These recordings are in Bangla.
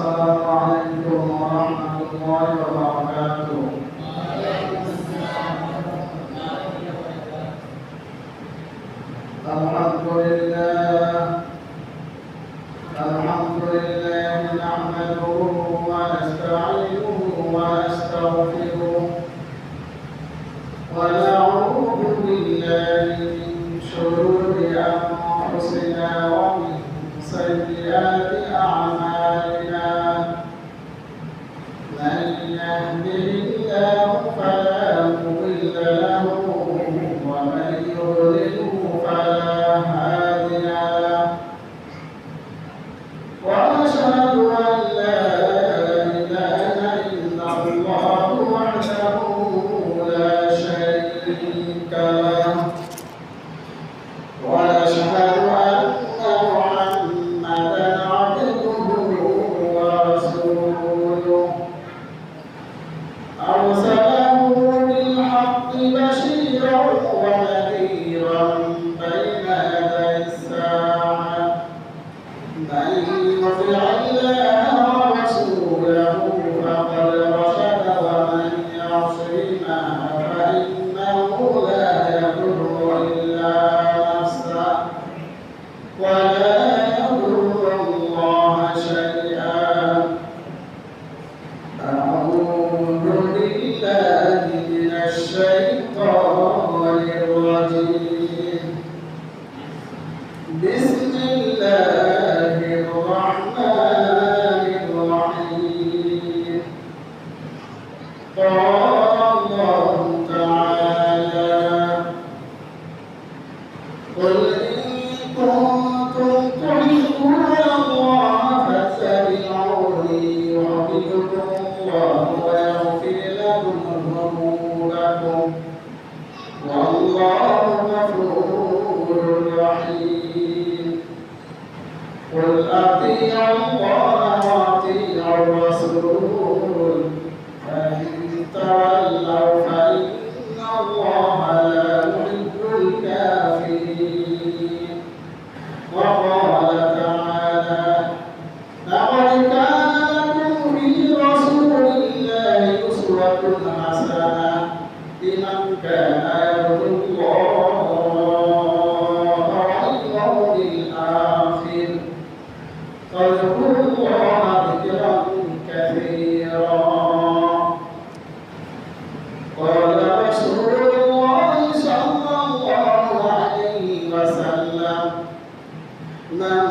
السلام عليكم ورحمة الله وبركاته. الحمد لله نحمده ونستعينه ونستغفره ونعوذ بالله من شرور أنفسنا ومن سيئات أعمالنا. من يهده الله فلا مضل له ومن يضلله فلا هادي له. وأشهد أن لا إله إلا الله وحده لا شريك له. وأشهد أن محمدا عبده ورسوله أرسله بالحق بشيرا ونذيرا بين يدي الساعة. من يطع الله ورسوله فقد رشد ومن يعصهما فإنه لا يضر إلا نفسه ولا يضر الله شيئا. أعوذ بالله من الشيطان الرجيم. بسم الله الرحمن الرحيم. قال الله تعالى: قل إن كنتم تحبون الله فاتبعوني يحببكم الله ويغفر لكم ذنوبكم والله غفور رحيم. قل أطيعوا الله وأطيعوا الرسول فإن تولوا فإن الله لا يحب الكافرين. وقال تعالى: لقد كان لكم في رسول الله أسوة حسنة لمن كان يرجو الله واليوم الآخر واذكروا الله ذكرا كثيرا. قال رسول الله صلى الله عليه وسلم: من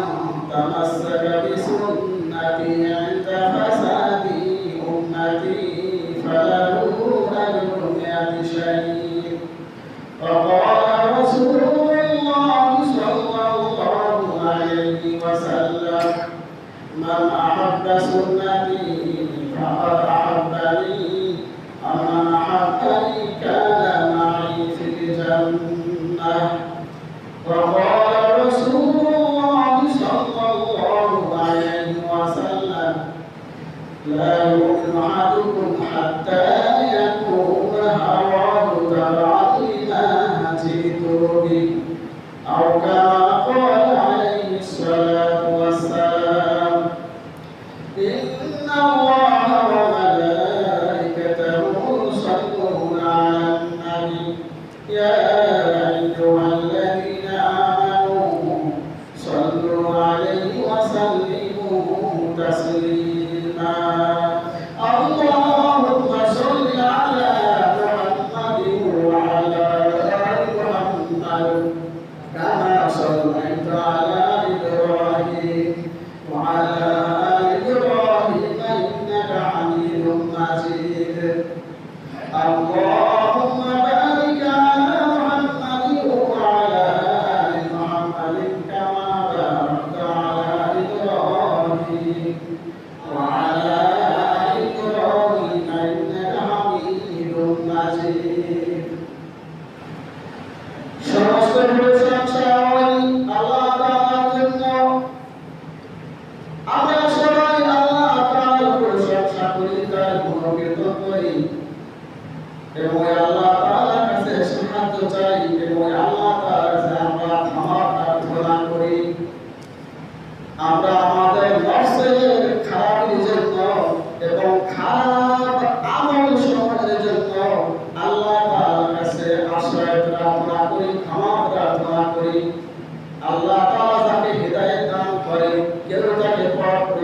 تمسك بسنتي عند فساد أمتي فله أجر 100 شهيد. وقال رسول الله صلى الله عليه وسلم: من أحب سنتي فقد أحبني ومن أحبني كان معي في الجنة. وقال رسول الله صلى الله عليه وسلم: لا يؤمن أحدكم حتى يكون هواه تبعا لما جئت به أو كما قال عليه الصلاة والسلام. إن الله وملائكته يصلون على النبي يا أيها الذين آمنوا صلوا عليه وسلموا تسليما. اللهم صل على محمد وعلى آل محمد كما صليت على إبراهيم وعلى آل إبراهيم إنك حميد مجيد. اللهم بارك على محمد وعلى آل محمد كما باركت على إبراهيم وعلى آل إبراهيم إنك حميد مجيد. সমস্ত প্রশংসা আল্লাহ তাআলার জন্য। আমরা সবাই আল্লাহ তাআলার প্রশংসা করি, তার গুণকীর্তন করি এবং আল্লাহ তাআলার কাছে সাহায্য চাই এবং আল্লাহ তাআলার কাছে আমরা ক্ষমা প্রার্থনা করি। আমরা আমাদের নফসের খারাপ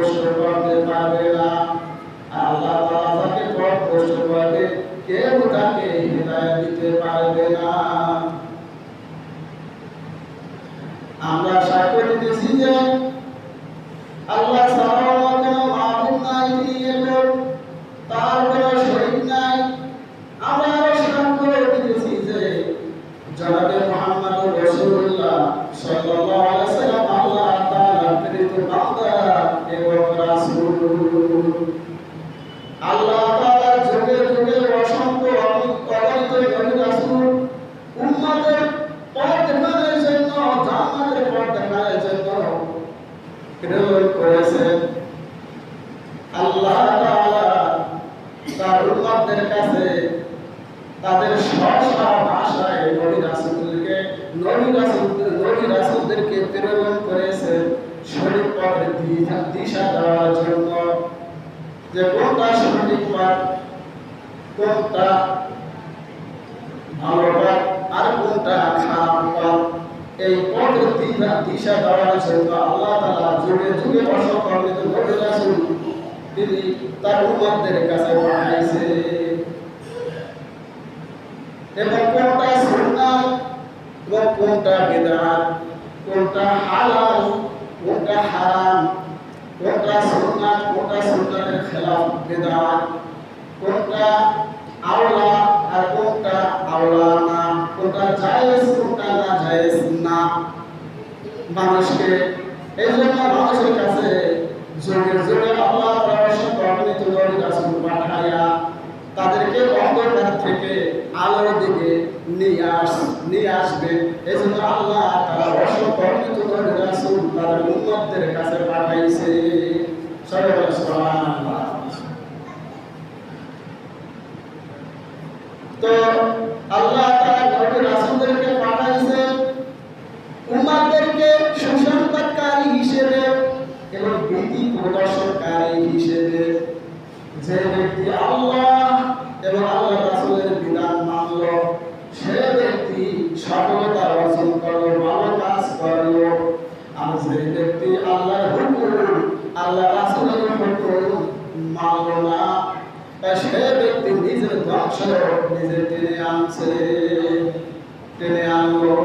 প্রশ্ন করতে পারবে না। আল্লাহ তাআলা যাকে পথ প্রশ্ন করবে কেউ তাকে হিদায়াত দিতে পারবে না। আমরা সাক্ষ্য দিতেছি যে আল্লাহ ছাড়া কোনো মাবুদ নাই, তিনি একক, তার কোনো শরীক নাই। আমরা সাক্ষ্য দিতেছি যে জনাবে মুহাম্মদুর রাসূলুল্লাহ সাল্লাল্লাহু আলাইহি ওয়াসাল্লাম আল্লাহ তাআলার প্রেরিত বান্দা এবং রাসূল। আল্লাহ তাআলা যুগে যুগে অসংখ্য অগণিত নবী রাসূল উম্মতের পথ দেখানোর জন্য, জান্নাতের পথ দেখানোর জন্য প্রেরণ করেছেন। আল্লাহ তাআলা তার উম্মতদের কাছে তাদের স্ব ভাষায় নবী রাসূলদেরকে প্রেরণ করেছেন সঠিক পথের দিশা দেওয়ার জন্য, যে কোনটা সঠিক পথ, কোনটা ভালো পথ আর কোনটা খারাপ পথ, এই পথের দিশা দেওয়ার জন্য আল্লাহ তাআলা যুগে যুগে অসংখ্য নবী রাসূল তিনি তার উম্মতদের কাছে পাঠাইছে। এবং কোনটা সুন্নাত এবং কোনটা বিদআত, কোনটা হালাল কোনটা হারাম, কোনটা সুন্নাত কোনটা সুন্নাতের খেলাফ বিদআত, কোনটা আওলা আর কোনটা আওলা না, কোনটা জায়েজ কোনটা না জায়েজ না, মানুষকে এই জন্য মানুষের কাছে যুগে যুগে আল্লাহ অগণিত নবী রাসূল পাঠাইয়া তাদেরকে অন্ধকার থেকে আলোর দিকে নিয়ে আসবে। এই জন্য আল্লাহ তাআলা অগণিত নবী রাসূল তাদের উম্মতদের কাছে পাঠাইছে। সুবহানাল্লাহ। তো আল্লাহ তাআলা নবী রাসূলদেরকে পাঠাইছে উম্মতদেরকে সুসংবাদকারী হিসেবে এবং ভীতি প্রদর্শনকারী হিসেবে। যে ব্যক্তি আল্লাহ এবং আল্লাহ রাসূলের বিধান মানল সে ব্যক্তি সফলতা অর্জন করলো, ভালো কাজ করলো। আর যে ব্যক্তি আল্লাহর হুকুম আল্লাহ রাসূলের হুকুম মানল না, সে ব্যক্তি নিজের ধ্বংস নিজে টেনে আনলো।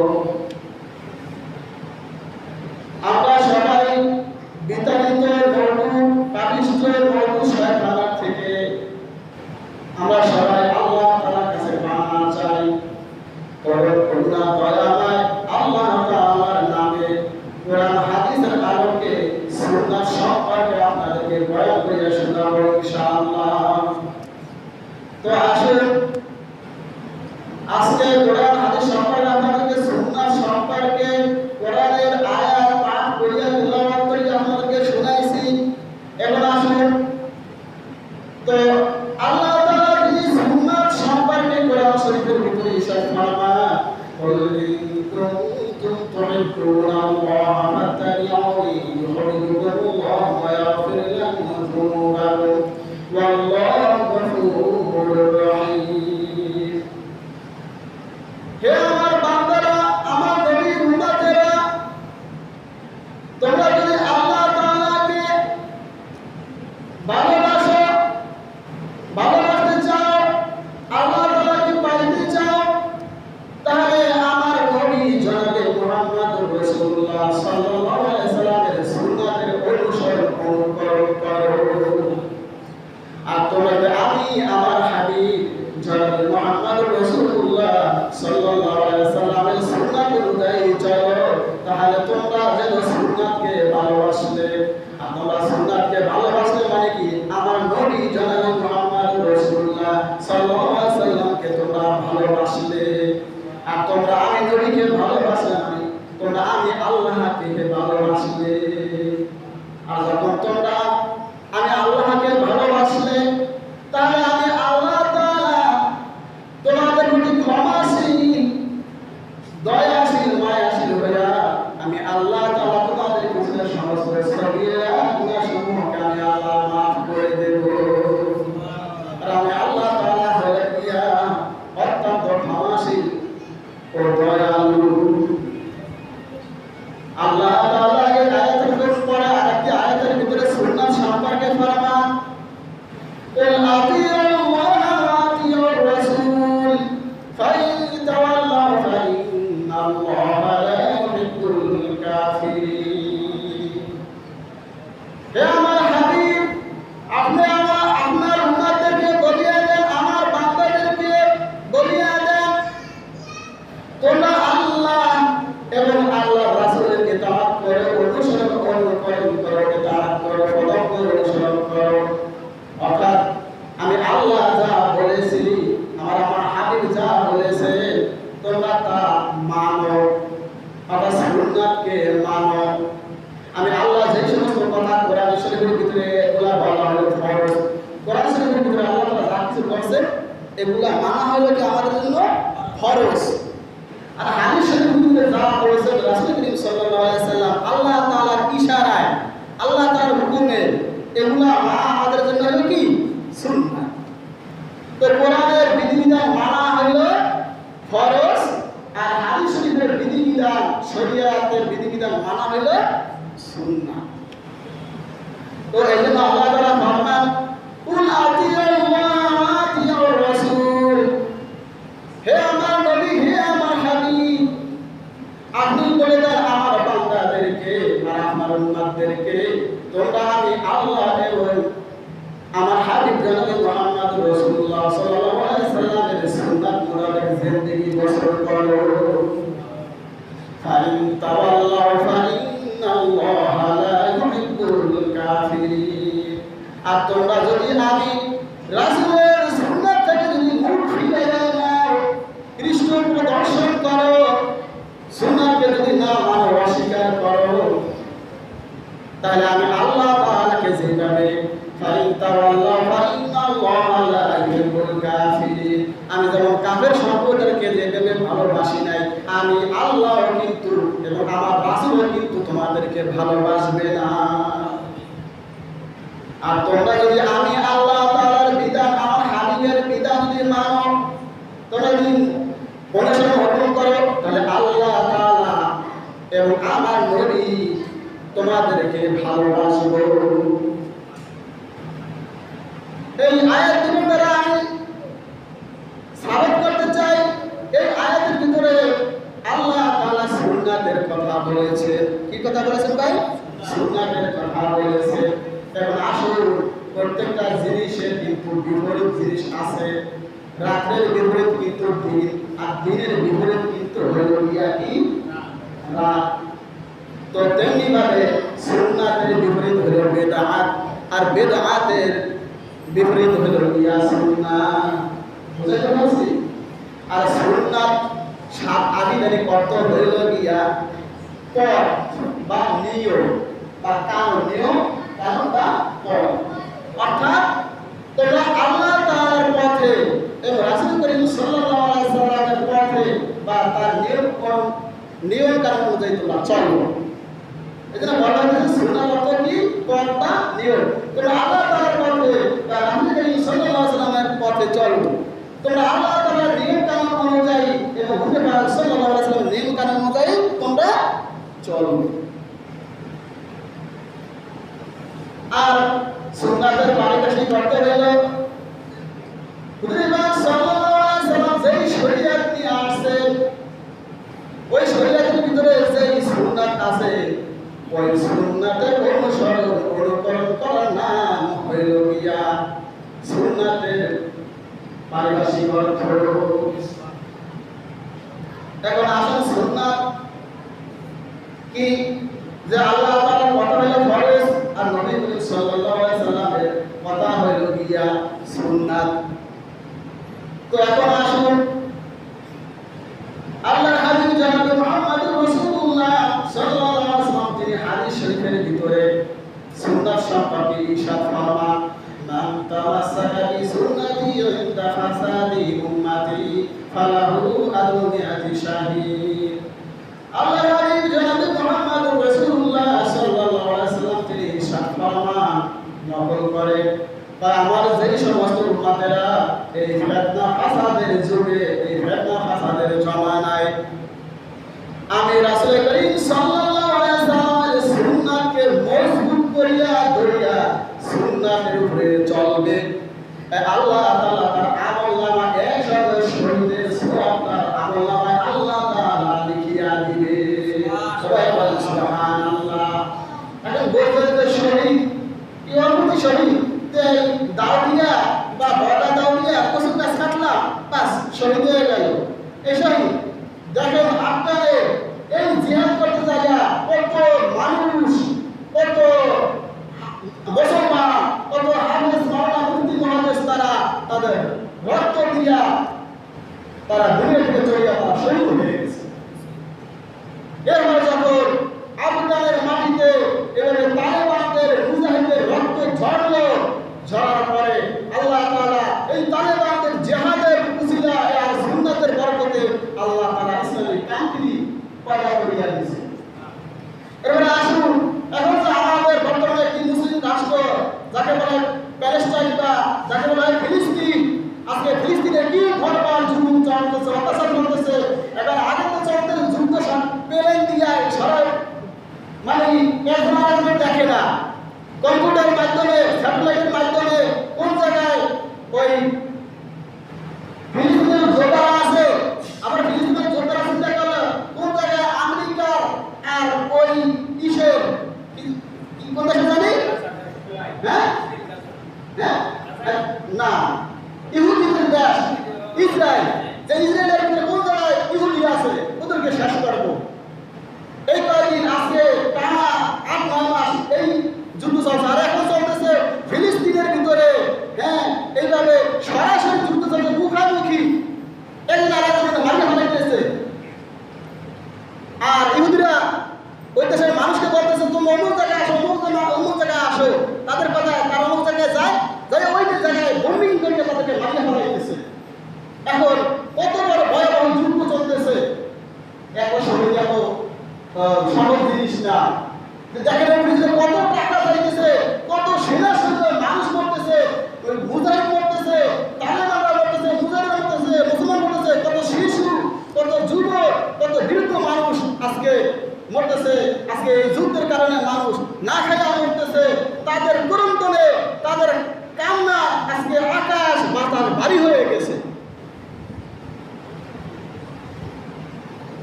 আমরা সবাই বিতাড়িত পাপিষ্ঠ শয়তানের থেকে আমরা সবাই আল্লাহ তাআলার কাছে পানা চাই। করুণা দয়াময় আল্লাহ তাআলার নামে কোরআন হাদিসের আলোকে সুন্নাত সম্পর্কে আপনাদেরকে বয়ান করে শোনাবো ইনশাআল্লাহ। তো আসুন আজকে কোরআন হাদিস সম্পর্কে আপনাদেরকে সুন্নাত সম্পর্কে কোরআনের আয়াত পাঠ করিয়া তেলাওয়াত করিয়া আপনাদেরকে শোনাইছি। এবার আসুন তো আল্লাহ তাআলা এই সুন্নাত সম্পর্কে কোরআন শরীফের ভিতরে ইরশাদ ফরমান, কুল ইন কুনতুম তুহিব্বুনাল্লাহ ফাত্তাবিউনি ইউহিব্বুকুমুল্লাহ ওয়া ইয়াগফির লাকুম যুনুবাকুম ওয়াল্লাহু গফুরুর রহিম। হে আমার বান্দারা, আমার নবীর উম্মতেরা, তোমরা যদি আল্লাহ তাআলাকে ভালোবাসো, ভালোবাসতে চাও, আল্লাহ তাআলাকে পাইতে চাও, তাহলে আমার নবী জনাবে মুহাম্মদুর রাসূলুল্লাহ সাল্লাল্লাহু আলাইহি ওয়াসাল্লামের সুন্নাতের অনুকরণ করো। আর তোমাকে আমি আমার হাবিব জনাবে মুহাম্মদুর রাসূলুল্লাহ সাল্লাল্লাহু আলাইহি ওয়াসাল্লামের সুন্নাত অনুযায়ী চলো, তাহলে তোমরা যেন সুন্নাতকে ভালোবাসলে। তোমরা সুন্নাতকে ভালোবাসলে মানে কি, আমার নবী জনাবে মুহাম্মদুর রাসূলুল্লাহ সাল্লাল্লাহু আলাইহি ওয়াসাল্লামকে তোমরা ভালোবাসলে। আর তোমরা আমি নবীকে ভালোবাসলে মানে তোমরা আমি আল্লাহকে ভালোবাসলে। আর যখন তোমরা আমি আল্লাহকে ভালোবাসলে, তাহলে আমি আল্লাহ তাআলা তোমাদের প্রতি ক্ষমাশীল, দয়াশীল, মায়াশীল হইয়া আমি আল্লাহ তাআলা তোমাদের পিছনে সমস্ত সগীরা গুনাহসমূহকে আমি আল্লাহ মাফ করে দেব। আর আমি আল্লাহ তাআলা হয়ে গিয়া অত্যন্ত ক্ষমাশীল ও দয়ালু। আল্লাহ তাআলা এই আয়াতের এগুলা মানা হলো কি আমাদের জন্য ফরজ। আর হাদিস শরীফে যা বলেছে রাসূল করিম সাল্লাল্লাহু আলাইহি সাল্লাম আল্লাহ তাআলার ইশারায়, আল্লাহ তাআলার হুকুমে এগুলা মানা আমাদের জন্য হলো কি সুন্নাহ। তো কোরআনের বিধিবিধান মানা হলো ফরজ, আর হাদিস শরীফের বিধিবিধান, শরীয়তের বিধিবিধান মানা হলো সুন্নাহ। তো এইজন্য আল্লাহ তাআলা ফরমান কুল আতিউল্লাহ ওয়া আতিউর রাসূল, হে আমার নবী, হে আমার হাবিব, আপনি বলে দেন আমার বান্দাদেরকে আর আমার উম্মতদেরকে, তোমরা আমি আল্লাহ এবং আমার হাবিব জনাবে মুহাম্মদ রাসূলুল্লাহ সাল্লাল্লাহু আলাইহি সাল্লামের সুন্নাত মোতাবেক জিন্দেগি বসর করো। ফাইন তাওয়াল্লাউ ফাইন্নাল্লাহা লা ইউহিব্বুল কাফিরিন। আর তোমরা যদি আমি রাসূলের সুন্নাত থেকে যদি মুখ ফিরিয়ে নাও, কৃষ্ণ প্রদর্শন করো, সুন্নাতকে যদি না মানো, অস্বীকার করো, তাহলে আমি আল্লাহ তাআলাকে যেভাবে ফাইন তাওয়াল্লাউ ফাইন্নাল্লাহা লা ইউহিব্বুল কাফিরিন, আমি যেমন কাফের সম্প্রদায়কে যেভাবে ভালোবাসি নাই, আমি আল্লাহ কিন্তু এবং আমার রাসূলও কিন্তু তোমাদেরকে ভালোবাসবে না। আর তোমরা যদি আমি আল্লাহ তাআলার বিধান, আমার হাবিবের বিধান যদি মানো, তোমরা যদি অনুসরণ গ্রহণ করো, তাহলে আল্লাহ তাআলা এবং আমার নবী তোমাদেরকে ভালোবাসবে। এই আয়াতের দ্বারা আমি সাবিত করতে চাই, এই আয়াতের ভিতরে আল্লাহ তাআলা সুন্নাতের কথা বলেছে। কি কথা বলেছেন ভাই? সুন্নাতের কথা বলেছে। এখন আসল প্রত্যেকটা জিনিসের কিন্তু বিপরীত জিনিস আছে। রাতের বিপরীত কিন্তু দিন, আর দিনের বিপরীত কিন্তু হলো কি রাত। তো তেমনি ভাবে সুন্নাতের বিপরীত হলো বেদাত, আর বেদাতের বিপরীত হলো সুন্নাহ। বুঝতে পারছি? আর সুন্নাত সাত আবিধানিক অর্থ হইল গিয়া পথ বা নিয়ম বা কানুন, নিয়ম কানুন বা পথ। অর্থাৎ তোমরা আল্লাহ তাআলার পথে এবং রাসূল করিম সাল্লাল্লাহু আলাইহি সাল্লামের পথে বা তার নিয়ম কানুন অনুযায়ী তোমরা চলো। এজন্য বলা হয়েছে সুন্নাত অর্থ কি? পথ বা নিয়ম। তোমরা আল্লাহ তাআলার পথে বা রাসূল করিম সাল্লাল্লাহু আলাইহি সাল্লামের পথে চলো। তোমরা আল্লাহ তাআলার নিয়ম কানুন অনুযায়ী এবং হুজুর পাক সাল্লাল্লাহু আলাইহি সাল্লামের নিয়ম কানুন অনুযায়ী তোমরা চলো। আর সুন্নাতের পারিভাষিক অর্থ হলো হুজুর পাক সাল্লাল্লাহু আলাইহি সাল্লাম যেই শরীয়ত নিয়ে আসছেন, ওই শরীয়তের ভিতরে যেই সুন্নাত আছে, ওই সুন্নাতের অনুসরণ অনুকরণ করার নাম হইল গিয়া সুন্নাতের পারিভাষিক অর্থ। এখন আসল সুন্নাত কি? যে আল্লাহ তাআলার কথা হইল ফরজ, আর নবী সাল্লাল্লাহু আলাইহি সাল্লামের কথা হইল গিয়া সুন্নাত। তো এখন আসুন আল্লাহর হাবিব জনাবে মুহাম্মদ রাসূলুল্লাহ সাল্লাল্লাহু আলাইহি সাল্লাম তিনি হাদিস শরীফের ভিতরে সুন্নাত সম্পর্কে ইরশাদ ফরমান, মান তামাসসাকা বিসুন্নতি ইনদা ফাসাদি উম্মতি ফালাহু আজরু মিআতি শাহীদ। আল্লাহর হাবিব জনাবে মুহাম্মদ রাসূলুল্লাহ সাল্লাল্লাহু আলাইহি সাল্লাম তিনি ইরশাদ ফরমান নকল করে, বা আমার যেই সমস্ত উম্মতেরা এই ফিতনা ফাসাদের যুগে, এই ফিতনা ফাসাদের জমানায় আমি রাসূল করিম সাল্লাল্লাহু আলাইহি সাল্লামের সুন্নাতকে মজবুত করিয়া ধরিয়া সুন্নাতের উপরে চলবে, আল্লাহ তাআলা তার আমলনামা 100 শহীদের সওয়াব তার আমলনামায় আল্লাহ তাআলা লিখিয়া দিবে। সবাই বলেন সুবহানাল্লাহ। এখন বলতে শহীদ কি অর্থ? শহীদ দাও দিয়া বা বড়া দাও দিয়া কসুর গাছ কাটলাম, বাস শহীদ হয়ে গেল। এই শহীদ দেখেন আপনারে এই জিহাদ করতে যাইয়া কত মানুষ, কত মুসলমান, কত হাফেজ মাওলানা মুফতি মহাদেশ তারা তাদের রক্ত দিয়া তারা দুনিয়া থেকে চলে যাওয়া শহীদ হয়ে গেছে। এরপর যখন আফগানের মাটিতে এবারে তালেবানদের মুজাহিদের রক্ত ঝরলো, ঝরার পরে আল্লাহ তাআলা এই তালেবানদের জিহাদের পয়দা করিয়া দিয়েছে। এবারে আসুন, এখন যে আমাদের বর্তমানে একটি মুসলিম রাষ্ট্র যাকে বলে প্যালেস্টাইন বা যাকে বলা হয় ফিলিস্তিন, আজকে ফিলিস্তিনে কি ঘটবার জুলুম চলতেছে, অত্যাচার চলতেছে। এবার আগে তো চলতে যুদ্ধ প্লেন দিয়ে সরাই মানে একজন দেখে না, কম্পিউটারের মাধ্যমে স্যাটেলাইটের মাধ্যমে কোন জায়গায় ওই ফিলিস্তিনের যোদ্ধারা আছে, আবার ফিলিস্তিনের যোদ্ধারা চিন্তা করলে কোন জায়গায় আমেরিকা আর ওই ইসের কোন দেশে জানি হ্যাঁ না ইহুদিদের দেশ ইসরায়েল, যে ইসরায়েলের ভিতরে কোন জায়গায় ইহুদি আছে ওদেরকে শেষ করবো। এই কয়েকদিন আজকে টানা ৮-৯ মাস এই যুদ্ধ চলছে, আর এখন চলতেছে ফিলিস্তিনের ভিতরে। হ্যাঁ, এইভাবে সরাসরি যুদ্ধ চলছে, মুখামুখি একজন আরেকজনকে মারিয়ে ফেলাইতেছে। আর ইহুদিরা ওই দেশের মানুষকে বলতেছে তুমি অমুক জায়গায় আসো, অমুক জায়গায় আসো। তাদের কথা তারা অমুক জায়গায় যায়, যাই ওই জায়গায় বোম্বিং করে তাদেরকে মারিয়ে ফেলাইতেছে। এখন কত বড় ভয়াবহ যুদ্ধ চলতেছে, একই সময় এত সহজ জিনিস না। দেখেন কত টাকা চাইতেছে, কত সেনা সৈন্য মানুষ মরতেছে, মুজাহিদ মরতেছে, তালেবানরা মরতেছে, মুজাহিদ মরতেছে, মুসলমান মরতেছে, কত শিশু, কত যুবক, কত বৃদ্ধ মানুষ আজকে মরতেছে। আজকে এই যুদ্ধের কারণে মানুষ না খাইয়া মরতেছে, তাদের ক্রন্দনে তাদের কান্না আজকে আকাশ বাতাস ভারী হয়ে গেছে।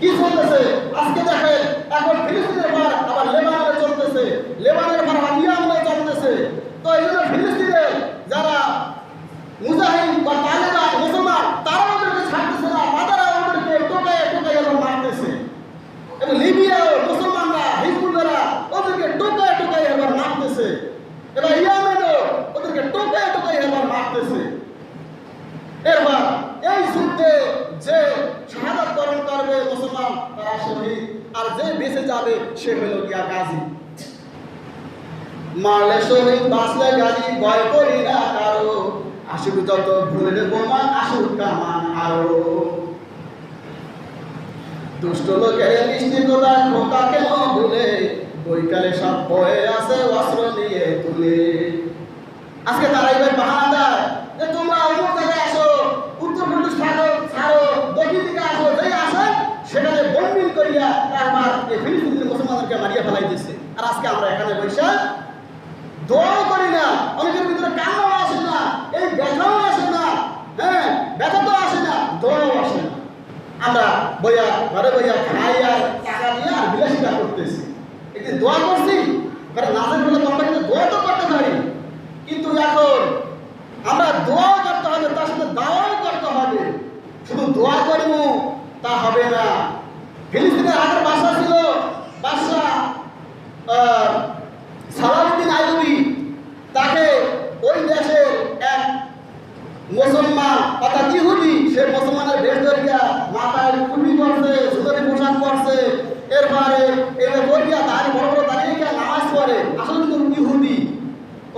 কি চলতেছে আজকে দেখেন, এখন ফিলিস্তিনের ভার আবার লেবাননে চলতেছে, লেবাননের ভার আবার ইয়ামনে চলতেছে। তো এই জন্য ফিলিস্তিনে যারা মুজাহিদ বা তালেবান মুসলমান তারা ওদেরকে ছাড়তেছে না, তারা ওদেরকে টোকায় টোকায় মারতেছে। এবং লিবিয়াও মুসলমানরা হিজবুল্লাহরা ওদেরকে টোকায় টোকায় এবার মারতেছে। এবার ইয়ামেনও ওদেরকে টোকায় টোকায় এবার মারতেছে। এবার এই যুদ্ধে যে শাহাদাত বরণ করবে মুসলমান তারা শহীদ, আর যে বেঁচে যাবে সে হলো গিয়া গাজী। মারলে শহীদ বাঁচলে গাজী, ভয় করি না কারো, আসুক যত ভুলের বোমা আসুক কামান আরো। দুষ্ট লোকের মিষ্টি কথা খোকা কেন ভুলে, বৈকালে সব বয়ে আছে অস্ত্র নিয়ে তুলে। আজকে তারা এবার বাহানা দেয় যে তোমরা অমুক জায়গায় আসো, উত্তরপ্রদেশ ছাড়ো, দক্ষিণ দিকে আসো, যেই আসে সেখানে বন্দিন করিয়া তারপর এই ফিলিস্তিনের মুসলমানদেরকে মারিয়া ফেলাই দিচ্ছে। আর আজকে আমরা এখানে বসে দোয়াও করি না, অনেকের ভিতরে কান্নাও আসে না, এই ব্যথাও আসে না, হ্যাঁ ব্যথা তো আসে না, দোয়াও আসে না। আমরা বইয়া ঘরে বইয়া খাই আর টাকা নিয়ে আর বিলাসিতা করতেছি। একদিন দোয়া করছি, ঘরে নাচের বলে তো আমরা কিন্তু দোয়া তো করতে পারি, কিন্তু এখন আমরা দোয়াও করতে হবে, তার সাথে দাওয়াও করতে হবে। শুধু দোয়া করব তা হবে না। ফিলিস্তিনের আগের বাদশা ছিল বাদশা সালাউদ্দিন আইয়ুবী, তাকে ওই দেশের এক মুসলমান অর্থাৎ ইহুদি, সে মুসলমানের বেশ ধরিয়া মাথায় টুপি করছে, সুতরি পোশাক করছে, এরপরে এবার বলিয়া দাঁড়িয়ে বড় বড় দাঁড়িয়ে গিয়ে নামাজ পড়ে, আসলে কিন্তু ইহুদি।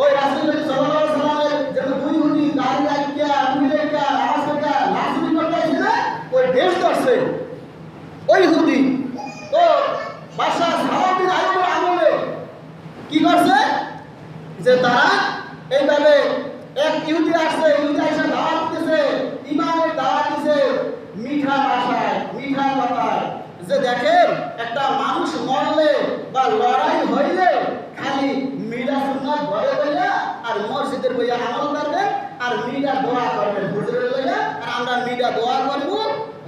ওই রাসূলুল্লাহ সাল্লাল্লাহু আলাইহি ওয়াসাল্লামের যে দুই ইহুদি দাঁড়িয়ে গিয়া টুপি গিয়া নামাজ পড়ে লাফুনি করতেছিল, ওই বেশ ধরছে ওই ইহুদি। তো বাদশা সালাউদ্দিন আইয়ুবের আমলে কি করছে যে তারা এইভাবে এক ইহুদি আসছে, ইহুদি এসে দাওয়াত দিতেছে, ইমানের দাওয়াত দিতেছে মিঠা ভাষায়, মিঠা কথায়, যে দেখেন একটা মানুষ মরলে বা লড়াই হইলে খালি মিলা সুন্নাত ঘরে বইয়া আর মসজিদের বইয়া আমল করবেন আর মিডা দোয়া করবেন হুজুরের লইয়া, আর আমরা মিডা দোয়া করব,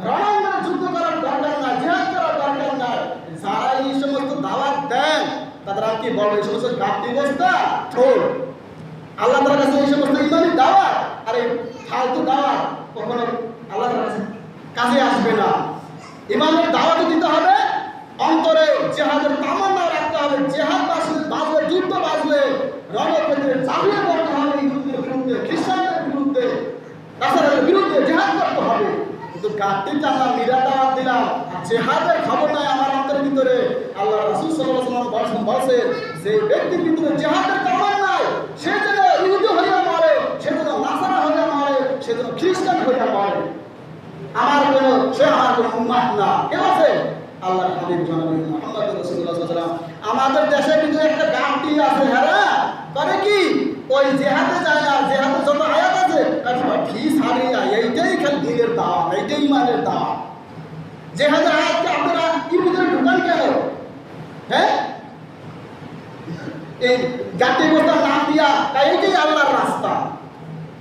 রণাঙ্গনে যুদ্ধ করার দরকার নাই, জিহাদ করার দরকার নাই। যারা এই সমস্ত দাওয়াত দেন তাদের আর কি বলবো, এই সমস্ত গাপ্তি বস্তা ঠোল। আল্লাহ তাআলার কাছে এই সমস্ত ইমানি দাওয়াত আর এই ফালতু দাওয়াত কখনো আল্লাহ তাআলার কাছে কাজে আসবে না। ইমানের দাওয়াতও দিতে হবে, অন্তরে জিহাদের তামান্না রাখতে হবে, জিহাদ বাজলে যুদ্ধ বাজলে রণক্ষেত্রে ঝাঁপিয়ে পড়তে হবে, ইহুদিদের বিরুদ্ধে, খ্রিস্টানদের বিরুদ্ধে, রাসূলের বিরুদ্ধে জিহাদ করতে হবে। কিন্তু গাদ্দিতে আমরা মিরা দাওয়াত দিলাম, জিহাদের খবর নাই আমার অন্তরের ভিতরে। আল্লাহ রাসূল সাল্লাল্লাহু আলাইহি ওয়াসাল্লাম বলেছেন যে ব্যক্তির ভিতরে জিহাদের তামান্না নাই, সে যেন ইহুদি হইয়া মরে, সে যেন নাসারা হইয়া মরে, সে যেন খ্রিস্টান হইয়া মরে, সে আমার কোনো উম্মাত না। কেউ আছে আল্লাহর হাবিব জনাব মুহাম্মদ রাসূলুল্লাহ সাল্লাল্লাহু আলাইহি ওয়াসাল্লাম। আমাদের দেশের ভিতরে একটা গামটি আছে, হ্যাঁ করে কি ওই জেহাদে যায় না, জেহাদে যত আয়াত আছে ফি সারিয়া, এইটাই খালি দিনের দাওয়াত, এইটাই ইমানের দাওয়াত। জেহাদের আয়াতকে আপনারা কি ভিতরে ঢুকান কেন? হ্যাঁ, এই জাতীয় গোষ্ঠীর নাম দিয়া তাই এইটাই আল্লাহর রাস্তা।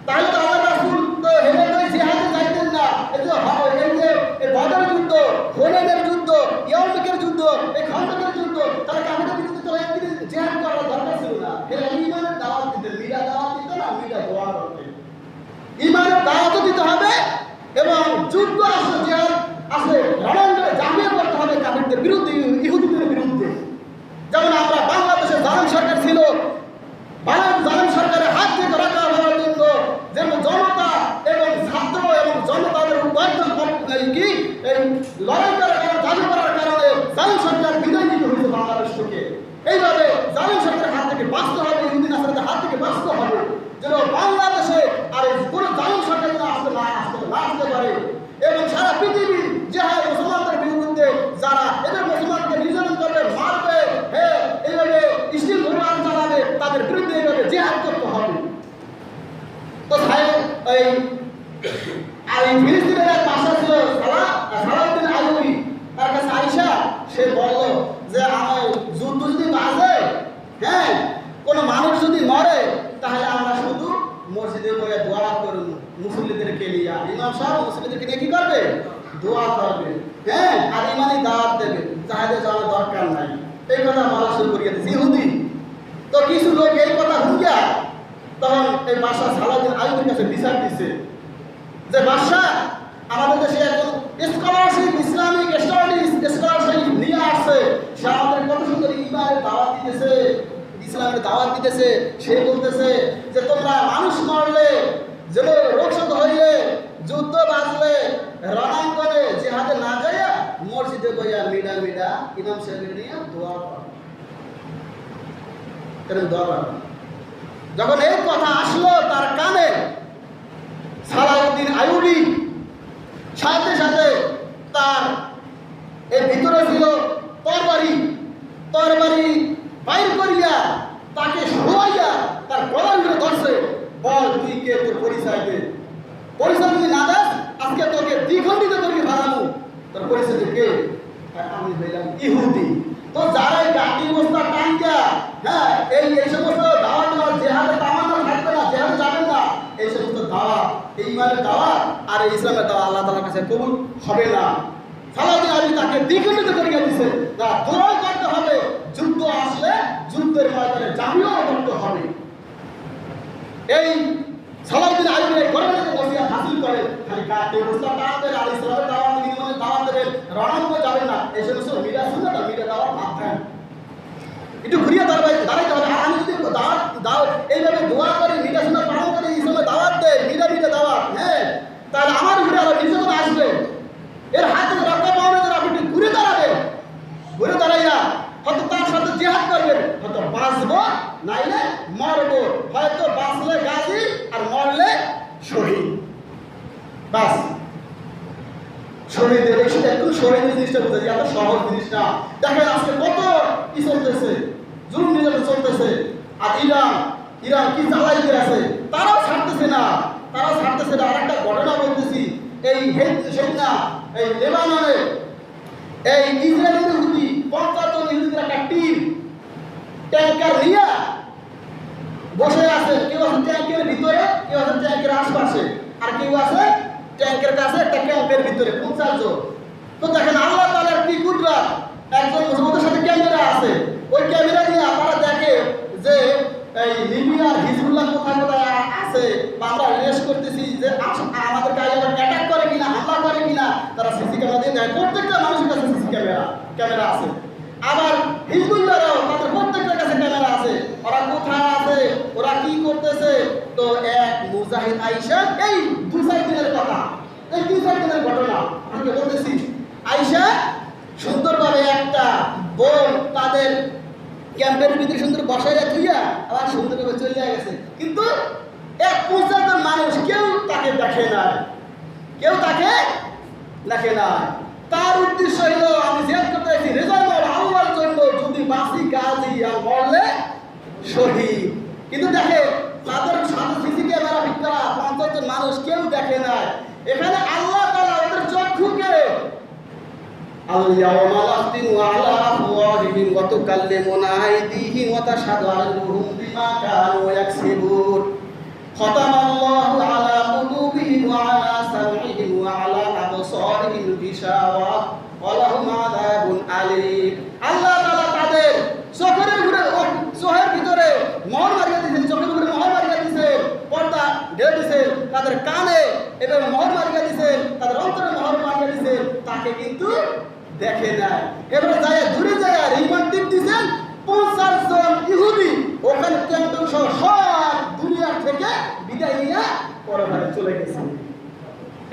তাহলে তো আল্লাহ রাসূল তো হেরে তো জিহাদে যাইতেন না। এই যে বদরের যুদ্ধ, হুনাইনের যুদ্ধ, ইয়ারমুকের যুদ্ধ, এই খন্দকের যুদ্ধ, তাহলে কাফেরদের বিরুদ্ধে তো একদিন জিহাদ করার দরকার ছিল না। এরা ঈমানের দাওয়াত দিতেন, মিরা দাওয়াত দিতেন না, মিরা দোয়া করতেন। ঈমানের দাওয়াতও দিতে হবে এবং যুদ্ধ আসলে জিহাদ আসলে রণাঙ্গনে ঝাঁপিয়ে পড়তে হবে কাফেরদের বিরুদ্ধে, ইহুদিদের বিরুদ্ধে। যেমন আমরা বাংলাদেশে জালিম সরকার ছিল, জালিম সরকারের হাত থেকে রক্ষা করার জন্য যেমন জনতা এবং ছাত্র এবং জনতাদের কি এই লড়াই করার কারণে, দাবি করার কারণে জালিম সরকার বিদায় নিতে হয়েছে বাংলাদেশ থেকে। এইভাবে জালিম সরকারের হাত থেকে বাঁচতে হবে, ইহুদি নাসারাদের হাত থেকে বাঁচতে হবে, যেন বাংলাদেশে আর কোনো জালিম সরকার যেন আসতে পারে। এবং সারা পৃথিবী যে মুসলমানদের বিরুদ্ধে যারা এদের মুসলমানকে নির্যাতন করবে, মারবে, হ্যাঁ এইভাবে ইসলাম ধর্ম চালাবে, তাদের বিরুদ্ধে এইভাবে জিহাদ করতে হবে। তো এই ফিলিস্তিনের এক বাদশা ছিল সালাউদ্দিন আইয়ুবী, তার কাছে আয়েশা সে বলল যে আমার যুদ্ধ যদি বাজে, হ্যাঁ কোনো মানুষ যদি মরে, তাহলে আমরা শুধু মসজিদে বসে দোয়া করব, মুসল্লিদেরকে নিয়ে ইমাম সাহেব মুসল্লিদেরকে নিয়ে কি করবে? দোয়া করবে, হ্যাঁ, আর ইমানি দাওয়াত দেবে, জাহাজে যাওয়ার দরকার নাই। এই কথা বলা শুরু করিয়ে দিয়েছে ইহুদি। তো কিছু লোক এই কথা শুনিয়া তখন এই বাদশা সালাউদ্দিন আইয়ুবীর কাছে বিচার দিচ্ছে যে বাদশা আমাদের দেশে এখন স্কলারশিপ, ইসলামিক স্কলারশিপ নিয়ে আসছে, সে আমাদের কত সুন্দর ইমানের দাওয়াত দিতেছে, ইসলামের দাওয়াত দিতেছে। সে বলতেছে যে তোমরা মানুষ মারলে, যেন রোগশত হইলে, যুদ্ধ বাজলে, রণাঙ্গনে জিহাদে না যাইয়া মসজিদে বইয়া মিডা ইমাম সাহেবের নিয়ে দোয়া করেন, দোয়া করেন। যখন এই কথা আসলো তার কানে, সালাউদ্দিন আইয়ুবী সাথে সাথে তার এর ভিতরে ছিল তরবারি বাইর করিয়া তাকে শোয়াইয়া তার গলা ধরে ধরছে, বল তুই কে, তোর পরিচয় দে, পরিচয় যদি না দেস আজকে তোকে দ্বিখণ্ডিত করি হারামু। তোর পরিচয় কে? আমি বললাম ইহুদি। তো যারা এই গাটি অবস্থা টাঙ্গা, হ্যাঁ এই সমস্ত দাওয়াত দেওয়ার জেহাদে তামান্না থাকবে না, জেহাদে যাবেন না, এই সমস্ত দাওয়াত, এই ইমানের দাওয়াত আর এই ইসলামের দাওয়াত আল্লাহ তাআলার কাছে কবুল হবে না। সালাউদ্দিন আইয়ুবী তাকে দ্বিখণ্ডিত করিয়া দিছে, না দোয়া করতে হবে, যুদ্ধ আসলে যুদ্ধের ময়দানে ঝাঁপিয়ে পড়তে হবে। এই সালাউদ্দিন আইয়ুবী গর্বের ওসিয়ত হাসিল করে, খালি গাটি অবস্থা টানবেন আর ইসলামের দাওয়াত, ইমানের দাওয়াত দেবেন, রণাঙ্গনে যাবেন না, এই সমস্ত মিডিয়া শুনে না, মিডিয়া দাওয়াত ভাব দেন, একটু ঘুরিয়ে দাঁড়াইতে হবে। আর আমি যদি এইভাবে দোয়া করে, মিডিয়া শুনে পালন করে, ইসলামের দাওয়াত দেয়, মিডিয়া দাওয়াত, হ্যাঁ তাহলে আমার ঘুরে আবার নির্যাতন আসবে। এর হাত থেকে রক্ষা পাওয়ার জন্য আপনি একটু ঘুরে দাঁড়াবেন, ঘুরে দাঁড়াইয়া হয়তো তার সাথে জিহাদ করবেন, হয়তো বাঁচবো নাইলে মরবো, হয়তো বাঁচলে গাজী আর মরলে শহীদ, বাস। শহীদের একটু শহীদের জিনিসটা বুঝে, এত সহজ জিনিস না। দেখেন আজকে কত কি চলতেছে, জুলুম নির্যাতন চলতেছে, আর ইরান কি জ্বালাইতে আছে, তারাও ছাড়তেছে না। আর একটা ঘটনা বলতেছি, এই লেবাননে এই ইসরায়েলি ইহুদি 50 জন ইহুদির একটা টিম ট্যাঙ্কার নিয়ে বসে আছে, কেউ আছে ট্যাঙ্কের ভিতরে, কেউ আছে ট্যাঙ্কের আশপাশে, আর কেউ আছে ট্যাঙ্কের কাছে একটা ক্যাম্পের ভিতরে 50 জন। তো দেখেন আল্লাহ তাআলার কি কুদরত, একজন মুসলমানের সাথে ক্যামেরা আছে, ওই ক্যামেরা দিয়ে আপনারা দেখে যে এই লিবিয়ার হিজবুল্লাহ কোথায় আছে, বা আমরা রেস করতেছি যে আমাদের গায়ে আবার অ্যাটাক করে কিনা, হামলা করে কিনা, তারা সিসি ক্যামেরা দিয়ে দেখে। প্রত্যেকটা মানুষের কাছে সিসি ক্যামেরা আছে। আবার হিজবুল্লাহরাও তাদের প্রত্যেকটার কাছে ক্যামেরা আছে, ওরা কোথায় আছে, ওরা কি করতেছে। তো এক মুজাহিদ আয়েশা, এই 2-4 দিনের কথা, এই 2-4 দিনের ঘটনা আপনাকে বলতেছি। আয়েশা সুন্দরভাবে একটা বোন তাদের ক্যাম্পের ভিতরে সুন্দর বসায় রাখিয়া আবার সুন্দরভাবে চলে গেছে, কিন্তু এক 50 জন মানুষ কেউ তাকে দেখে না। তার উদ্দেশ্য হলো আমি জিহাদ করতে আছি রেজাল্ট আল্লাহর জন্য, যদি বাঁচি গাজী আর মরলে শহীদ। কিন্তু দেখে তাদের সাথে সিসি ক্যামেরা ভিতরা 50 জন মানুষ কেউ দেখে না। এখানে আল্লাহ তাআলা ওদের চক্ষুকে اليوم نختم على أفواههم وتكلمنا أيديهم وتشهد أرجلهم بما كانوا يكسبون ختم الله على قلوبهم وعلى سمعهم وعلى أبصارهم غشاوة ولهم عذاب أليم। আল্লাহ তাআলা তাদের চোখের ভিতরে মোহর মারিয়ে দিয়েছেন, চোখের ভিতরে মোহর মারিয়ে দিয়েছেন, পর্দা ঢেলে দিয়েছেন, তাদের কানে এভাবে মোহর মারিয়ে দিয়েছেন, তাদের অন্তরে মোহর মারিয়ে দিয়েছেন, তাকে কিন্তু দেখে নাই। এবারে যায় দূরে যায় আর ইমান টিপ দিয়েছেন 50 জন ইহুদি, ওখানে কেন্দ্র সহ সব দুনিয়ার থেকে বিদায় নিয়ে পরবারে চলে গেছে।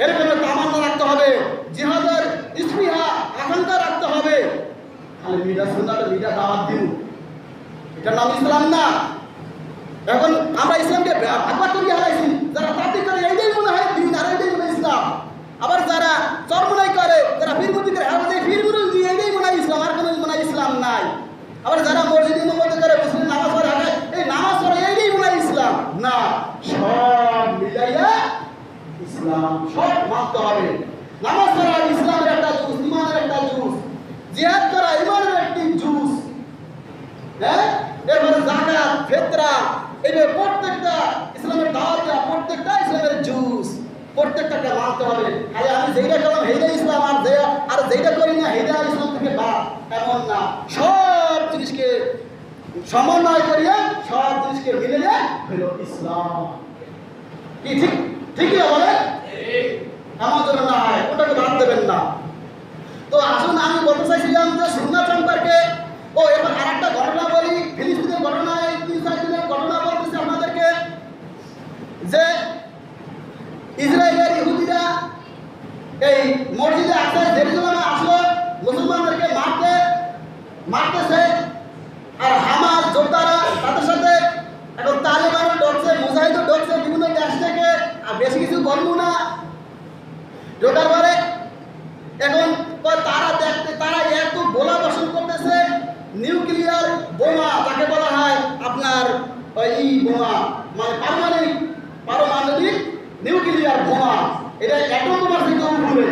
এরকম তামান্না রাখতে হবে, জিহাদের স্পৃহা আকাঙ্ক্ষা রাখতে হবে। খালি মিডিয়া শুনলে মিডিয়া দাওয়াত দিন, এটা নাম ইসলাম না। এখন আমরা ইসলামকে ভাগ করে হারাইছি, যারা তাবলীগ করে এইটাই মনে হয় দিন, আর এইটাই মনে হয় ইসলাম। আবার যারা চরমনাই করে, যারা ফিরমুতি করে ফিরমুতি এইটাই মনে হয় ইসলাম, আর কোনো মনে হয় ইসলাম নাই। আবার যারা মসজিদে মধ্যে করে মুসলিম নামাজ পড়ে হারায়, এই নামাজ পড়ে এইটাই মনে হয় ইসলাম না। সব মিলাইয়া ইসলাম, সব মানতে হবে। নামাজ পড়া ইসলামের একটা জুস, ইমানের একটা জুস। জিহাদ করা ইমানের একটি জুস। হ্যাঁ, এবারে যাকাত, ফিতরা, এই যে প্রত্যেকটা ইসলামের দাওয়াত দেওয়া, প্রত্যেকটা ইসলামের জুস, প্রত্যেকটাকে মানতে হবে। খালি আমি যেটা করলাম সেইটা ইসলাম, আর যেটা করি না সেইটা ইসলাম থেকে বাদ, এমন না। সব জিনিসকে সমন্বয় করিয়া সব জিনিসকে মিলে হইল ইসলাম। কি ঠিক ঠিকই বলে? এমন যেন না হয়, ওটাকে বাদ দেবেন না। তো আসুন, আমি বলতে চাইছিলাম যে সুন্নাত সম্পর্কে। ও এবার আর একটা ঘটনা বলি, ফিলিস্তিনের ঘটনা, এই 3-4 দিনের ঘটনা বলতেছি আপনাদেরকে। যে ইসরায়েলের ইহুদিরা এই মসজিদে আকসা জেরুজালেমে আসলো, মুসলমানদেরকে মারতেছে। আর হামাস যোদ্ধারা তাদের সাথে, এখন তালেবানও ঢুকছে, মুজাহিদও ঢুকছে বিভিন্ন দেশ থেকে, আর বেশি কিছু বলবো না। ঢোকার পরে এখন তারা এত গোলা বর্ষণ করতেছে, নিউক্লিয়ার বোমা, তাকে বলা হয় আপনার এই বোমা, মানে পারমাণবিক নিউক্লিয়ার বোমা। এটা অ্যাটম বোমা থেকে ঘুরে,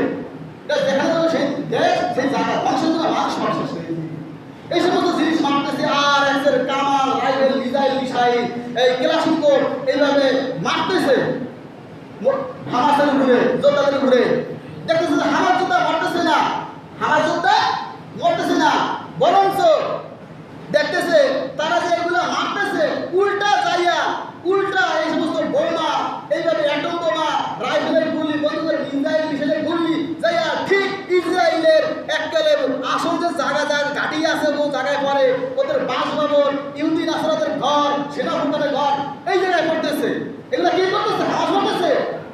এটা দেখা যাবে সেই দেশ, সেই জায়গা ধ্বংসের জন্য মানুষ ধ্বংস হয়ে যায়। এই সমস্ত জিনিস মারতেছে, আর এর কামাল, রাইফেল, মিসাইল, এই ক্লাসিকো এইভাবে মারতেছে হামাসের ঘুরে, যোদ্ধাদের ঘুরে। দেখতেছে যে হামাস যোদ্ধা মরতেছে না, হামাস যোদ্ধা মরতেছে না, বরঞ্চ দেখতেছে তারা যে এগুলো মারতেছে উল্টা যাইয়া, উল্টা এই সমস্ত বোমা, এইভাবে অ্যাটম বোমা, রাইফেলের গুলি, বন্দুকের মিসাইলের গুলি যাইয়া ঠিক ইসরায়েলের এককালে আসল যে জায়গা ঘাটি আছে, ও জায়গায় পড়ে, ওদের বাসভবন, ইহুদি নাসরাতের ঘর, সেনাপ্রধানের ঘর, এই জায়গায় পড়তেছে। এগুলো কি করতেছে? হামাস করতেছে,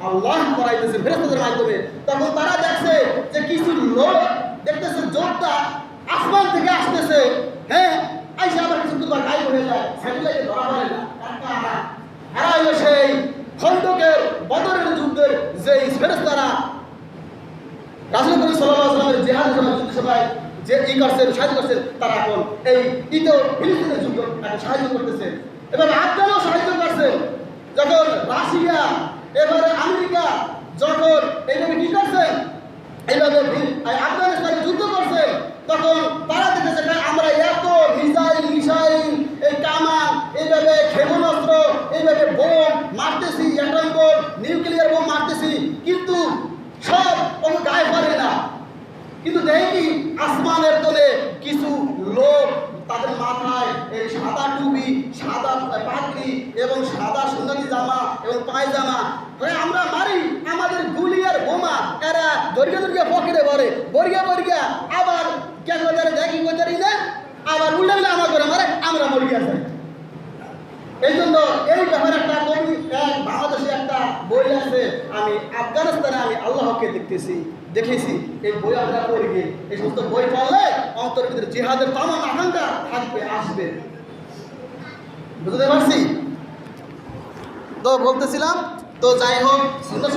আল্লাহ করাইতেছে ফেরেশতাদের মাধ্যমে। তখন তারা দেখছে যে কিছু লোক দেখতেছে যোদ্ধা আসমান থেকে আসতেছে, হ্যাঁ, আইসা আবার কিছু দুবার গায়েব হয়ে যায়, স্যাটেলাইটে ধরা পড়ে না। এরা হলো সেই খন্দকের বদরের যুদ্ধের যে ফেরেশতারা রাসূল করিম সাল্লাল্লাহু আলাইহি ওয়াসাল্লামের জিহাদের সময় যুদ্ধ সভায় যে করছেন, সাহায্য করছেন, তারা এখন এই ফিলিস্তিনের যুদ্ধ সাহায্য করতেছে। এবার আফগানও সাহায্য করছে। যখন রাশিয়া, এবারে আমেরিকা যখন এইভাবে কি করছে, এইভাবে আফগানিস্তানে যুদ্ধ করছে, তখন তারা দেখেছে আমরা এত মিসাইল, এই কামান, এইভাবে ক্ষেপণাস্ত্র, এইভাবে বোম মারতেছি, অ্যাটম বোম, নিউক্লিয়ার বোম মারতেছি, কিন্তু সব কোনো গায়ে পড়ে না। কিন্তু দেখি আসমানের তলে কিছু লোক, তাদের মাথায় এই সাদা টুপি, সাদা পাগড়ি এবং সাদা সুন্দরী জামা এবং পায়জামা, আমরা মারি, আমাদের গুলি আর বোমা এরা দরিয়া পকেটে ভরে, বরিয়া আবার কেন দেখি কোথায় না, আবার উল্টে আমার করে মারে, আমরা মরিয়া যাই। এই জন্য এই ব্যাপারে একটা কবি, বাংলাদেশে একটা বই আছে, আমি আফগানিস্তানে আমি আল্লাহকে দেখেছি। এই বই আমরা পড়ি, এই সমস্ত বই পড়লে অন্তর ভিতরে জিহাদের তামাম আকাঙ্ক্ষা থাকবে, আসবে। বুঝতে পারছি তো বলতেছিলাম। তো যাই হোক, সুন্দর